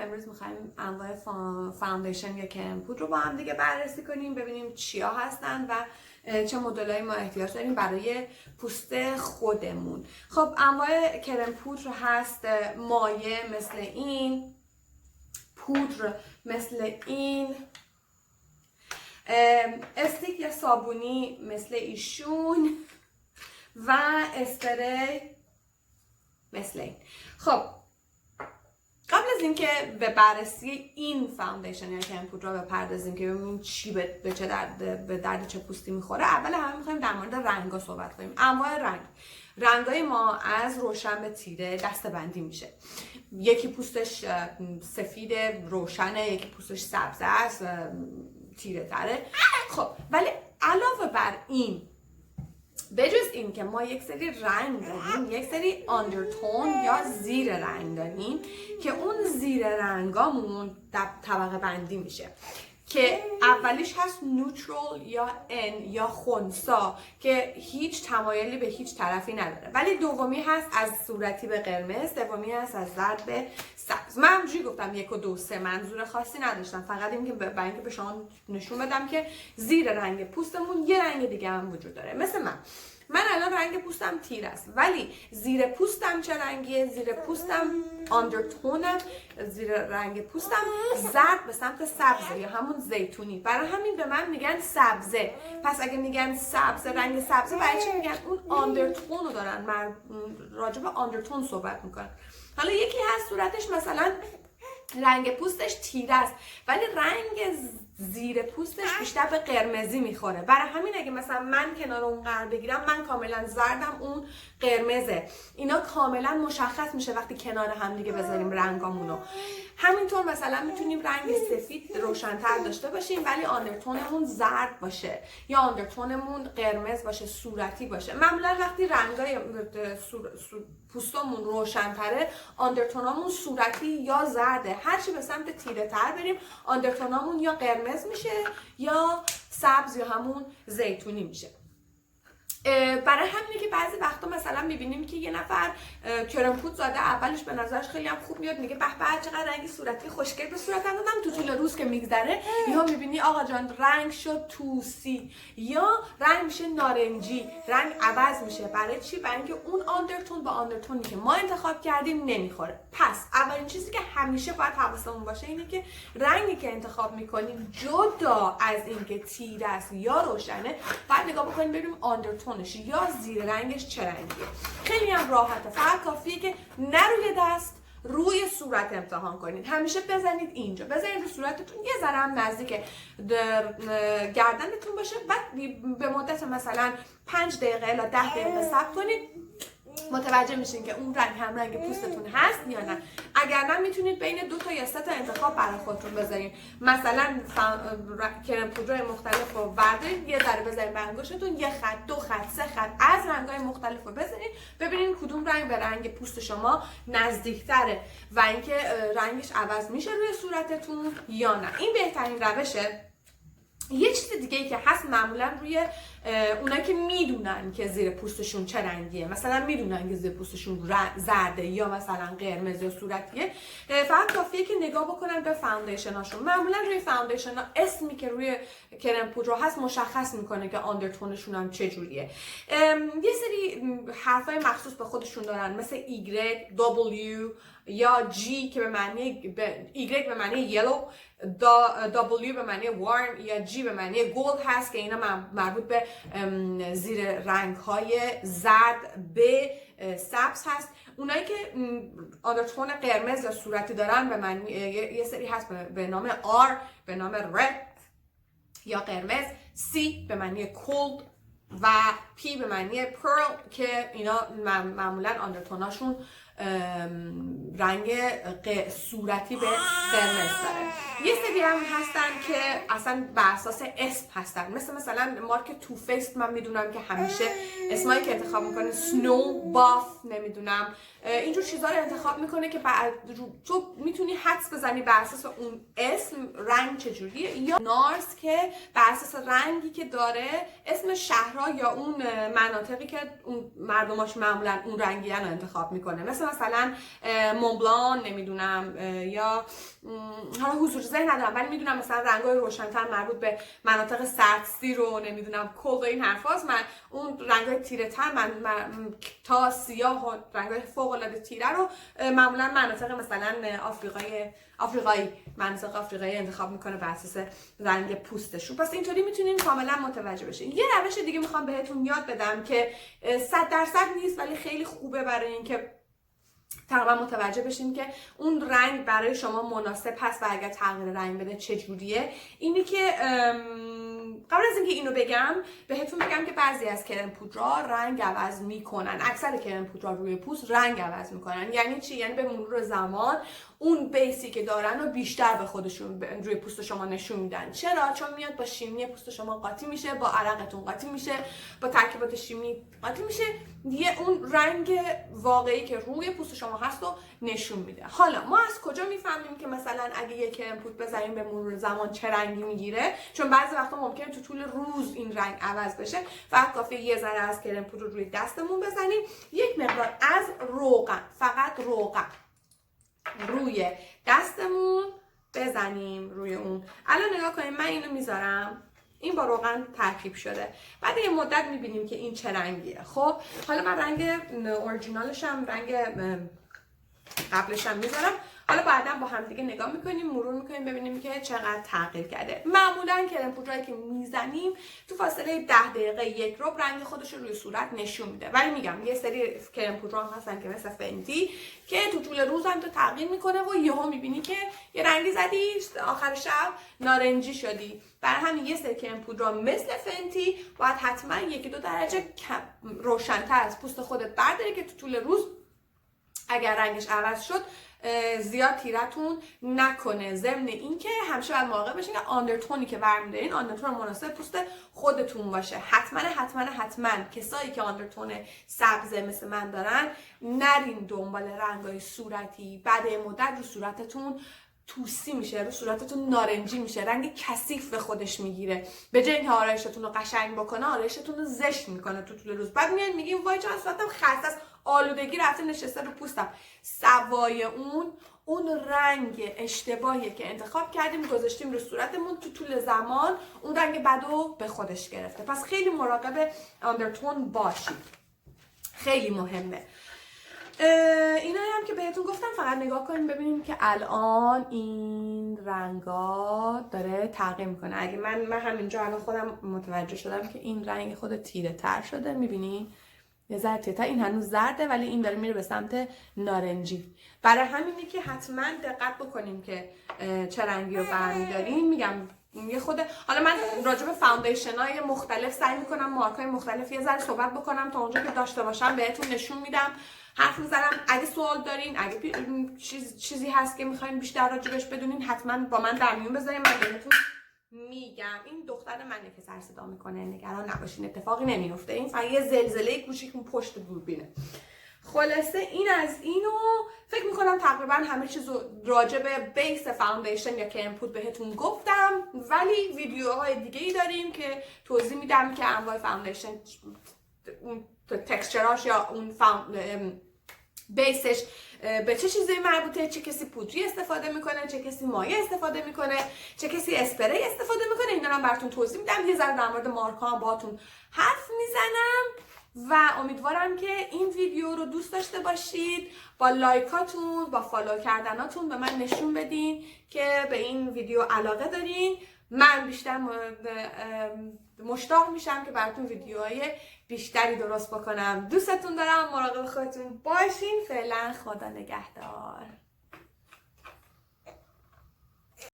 امروز میخوایم انواع فاندیشن یا کرم پودر رو با هم دیگه بررسی کنیم، ببینیم چیا هستن و چه مدلایی ما احتیاج داریم برای پوست خودمون. خب انواع کرم پودر هست مایع مثل این، پودر مثل این، استیک یا صابونی مثل ایشون و اسپری مثل این. خب قبل از اینکه به بررسی این فاندیشن یا کرم پودر رو بپردازیم که ببینیم چی به چه درد چه پوستی میخوره، اول همه میخوایم در مورد رنگا صحبت کنیم. انواع رنگای ما از روشن به تیره دسته‌بندی میشه. یکی پوستش سفید روشنه، یکی پوستش سبز است تیره تره. خب ولی علاوه بر این، بجز این که ما یک سری رنگ داریم، یک سری آندرتون یا زیر رنگ داریم که اون زیر رنگامون طبقه بندی میشه که اولیش هست نوترال یا ان یا خنثی که هیچ تمایلی به هیچ طرفی نداره، ولی دومی هست از صورتی به قرمز، سومی هست از زرد به سبز. من همونجوری گفتم 1 و 2 3 منظور خاصی نداشتم، فقط این که برای اینکه به شما نشون بدم که زیر رنگ پوستمون یه رنگ دیگه هم وجود داره. مثل من الان رنگ پوستم تیر است، ولی زیر پوستم چه رنگیه؟ زیر پوستم آندرتونم، زیر رنگ پوستم زرد به سمت سبزه یا همون زیتونی، برای همین به من میگن سبزه. پس اگه میگن سبزه، رنگ سبزه، برای چی میگن؟ اون آندرتون رو دارن، راجع به آندرتون صحبت میکنن. حالا یکی هست صورتش مثلا رنگ پوستش تیره است ولی رنگ زیر پوستش بیشتر به قرمزی میخوره، برای همین اگه مثلا من کنار اون قرار بگیرم، من کاملا زردم، اون قرمزه. اینا کاملا مشخص میشه وقتی کنار هم دیگه بذاریم رنگامونو. همینطور مثلا میتونیم رنگ سفید روشن‌تر داشته باشیم ولی آندرتونمون زرد باشه یا آندرتونمون قرمز باشه، صورتی باشه. معمولا وقتی رنگای پوستمون روشن‌تره، آندرتونامون صورتی یا زرده. هرچی به سمت تیره تر بریم، آندرتونامون یا قرمز میشه یا سبز یا همون زیتونی میشه. برای همینه که بعضی وقتا مثلا میبینیم که یه نفر کرم پودر زاده، اولش به نظرش خیلی هم خوب میاد، میگه به به چقدر رنگ صورتی خوشگل به صورتم دادم، تو طول روز که میگذره یا میبینی آقا جان رنگ شد توسی یا رنگ میشه نارنجی، رنگ عوض میشه. برای چی؟ برای اینکه اون آندرتون با آندرتونی که ما انتخاب کردیم نمیخوره. پس اولین چیزی که همیشه باید حواسمون باشه اینه که رنگی که انتخاب میکنیم جدا از اینکه تیره است یا روشنه، باید نگاه بکنیم ببینیم آندرتون یا زیر رنگش چه رنگیه. خیلی هم راحته، فقط کافیه که نه روی دست، روی صورت امتحان کنید. همیشه بزنید اینجا، بزنید رو صورتتون، یه ذره هم نزدیک گردنتون باشه، بعد به مدت مثلا 5 دقیقه الی 10 دقیقه صبر کنید، متوجه میشین که اون رنگ هم رنگ پوستتون هست یا نه. اگر نه میتونید بین 2 تا یا 3 تا انتخاب برای خودتون بذارین. مثلا کرم پودرهای مختلف رو بردارید، یه ذره بذارید به انگشتتون، 1 خط 2 خط 3 خط از رنگ‌های مختلف رو بزنید، ببینید کدوم رنگ به رنگ پوست شما نزدیک‌تره و اینکه رنگش عوض میشه روی صورتتون یا نه. این بهترین روشه. یه چیز دیگه ای که هست، معمولا روی اونایی که میدونن که زیر پوستشون چه رنگیه، مثلا میدونن که زیر پوستشون زرده یا مثلا قرمز یا صورتیه، فقط کافیه که نگاه بکنن به فاندیشناشون. معمولا روی فاندیشن ها اسمی که روی کرم پودر هست مشخص میکنه که آندرتونشون هم چه جوریه. یه سری حرفای مخصوص به خودشون دارن، مثل Y، W یا G که به معنی Y به معنی یلو، W به معنی وارم یا G به معنی گلد هست که اینا مربوط به زیر رنگ های زرد به سبز هست. اونایی که آندرتون قرمز یا صورتی دارن به معنی یه سری هست به نام R به نام رد یا قرمز، C به معنی cold و P به معنی پرل که اینا معمولا آندرتوناشون رنگ صورتی به قرمز داره. یه سری هم هستن که اصلا بر اساس اسم هستن، مثلا مارک تو فیس من میدونم که همیشه اسمایی که انتخاب میکنه سنو باف، نمیدونم اینجور چیزا رو انتخاب میکنه که تو میتونی حدس بزنی بر اساس اون اسم رنگ چجوریه، یا نارس که بر اساس رنگی که داره اسم شهرها یا اون مناطقی که اون مردماش معمولا اون رنگی رو انتخاب میکنه. مثلا مونبلان نمیدونم یا حالا حضور ذهن ندارم ولی میدونم مثلا رنگ‌های روشن‌تر مربوط به مناطق سردسیر رو نمیدونم کلد و این حرفاست. من اون رنگ‌های تیره‌تر من تا سیاه و رنگ‌های فوق‌العاده تیره رو معمولا مناطق مثلا آفریقایی مناطق آفریقایی انتخاب میکنه بر اساس رنگ پوستشون. پس اینطوری میتونین کاملا متوجه بشین. یه روش دیگه میخوام بهتون یاد بدم که 100% نیست ولی خیلی خوبه برای اینکه تقریبا متوجه بشیم که اون رنگ برای شما مناسب هست و اگر تغییر رنگ بده چجوریه. اینی که قبل از اینکه اینو بگم بهتون بگم که بعضی از کرم پودرها رنگ عوض میکنن. اکثر کرم پودرها روی پوست رنگ عوض میکنن. یعنی چی؟ یعنی به مرور زمان اون بیسی که دارن رو بیشتر به خودشون روی پوست شما نشون میدن. چرا؟ چون میاد با شیمی پوست شما قاطی میشه، با عرقتون قاطی میشه، با ترکیبات شیمی قاطی میشه، دیگه اون رنگ واقعی که روی پوست شما هست رو نشون میده. حالا ما از کجا میفهمیم که مثلا اگه یک کرم پود بزنیم به مرور زمان چه رنگی میگیره؟ چون بعضی وقتا ممکنه تو طول روز این رنگ عوض بشه. فقط کافیه یه ذره از کرم پود رو روی دستمون بزنیم، یک مقدار از روغن، فقط روغن روی دستمون بزنیم روی اون. الان نگاه کنیم من اینو میذارم، این با روغن ترکیب شده. بعد یه مدت میبینیم که این چه رنگیه. خب حالا من رنگ اورجینالشم، رنگ قبلشم میذارم. حالا بعدا با هم دیگه نگاه میکنیم، مرور میکنیم ببینیم که چقدر تغییر کرده. معمولا کرم پودرایی که میزنیم تو فاصله 10 دقیقه یک ربع رنگ خودش رو روی صورت نشون میده. ولی میگم یه سری کرم پودرها هستن که مثل فنتی که تو طول روز هم تو تغییر میکنه و یهو میبینی که یه رنگی زدی آخر شب نارنجی شدی. برای همین یه سری کرم پودرها مثل فنتی باید حتما 1-2 درجه روشن‌تر از پوست خودت برداری که تو طول روز اگر رنگش عوض شد زیاد تیرتون نکنه. ضمن اینکه همیشه باید مراقب باشین که آندرتونی که برمی‌دارین آندرتون مناسب پوست خودتون باشه. حتما کسایی که آندرتون سبز مثل من دارن نرین دنبال رنگای صورتی. بعد مدت رو صورتتون توسی میشه، رو صورتتون نارنجی میشه، رنگ کثیف به خودش میگیره. به جای اینکه آرایشتون رو قشنگ بکنه آرایشتون رو زشت میکنه تو طول روز. بعد میاد میگیم وای چقدر صورتم خسته است، آلودگی رفته نشسته رو پوستم. سوای اون رنگ اشتباهیه که انتخاب کردیم گذاشتیم رو صورتمون، تو طول زمان اون رنگ بدو به خودش گرفته. پس خیلی مراقب آندرتون باشید، خیلی مهمه. اینایی هم که بهتون گفتم فقط نگاه کنیم ببینیم که الان این رنگا داره تغییر میکنه. اگه من همینجا الان خودم متوجه شدم که این رنگ خود تیره تر شده، میبینی یه ذره تیره تر، این هنوز زرده ولی این داره میره به سمت نارنجی. برای همینه که حتما دقت بکنیم که چه رنگی رو برمیداریم. میگم یه خود حالا من راجع به فاندیشن‌های مختلف سعی میکنم مارک‌های مختلف یه ذره صحبت بکنم تا اونجا که داشته باشم بهتون نشون میدم، حرف میزنم. اگه سوال دارین، اگه چیزی هست که میخواین بیشتر راجبش بدونین حتما با من در میون بذارین، من بهتون میگم. این دختر منه که سر صدا میکنه، نگران نباشین اتفاقی نمیفته، این فقط یه زلزله کوچیک پشت دوربینه. خلاصه این از اینو فکر میکنم تقریبا همه چیز راجع به بیس فاندیشن یا کرم پود بهتون گفتم، ولی ویدیوهای دیگه ای داریم که توضیح میدم که انواع فاندیشن، اون تکسچراش یا اون بیسش به چه چیزی مربوطه، چه کسی پودری استفاده میکنه، چه کسی مایع استفاده میکنه، چه کسی اسپری استفاده میکنه. اینا رو براتون توضیح میدم. یه ذره در مورد مارکا هم باهاتون حرف میزنم و امیدوارم که این ویدیو رو دوست داشته باشید. با لایکاتون، با فالو کردناتون به من نشون بدین که به این ویدیو علاقه دارین. من بیشتر مشتاق میشم که براتون ویدیوهای بیشتری درست بکنم. دوستتون دارم، مراقب خودتون باشین. فعلا خدا نگهدار.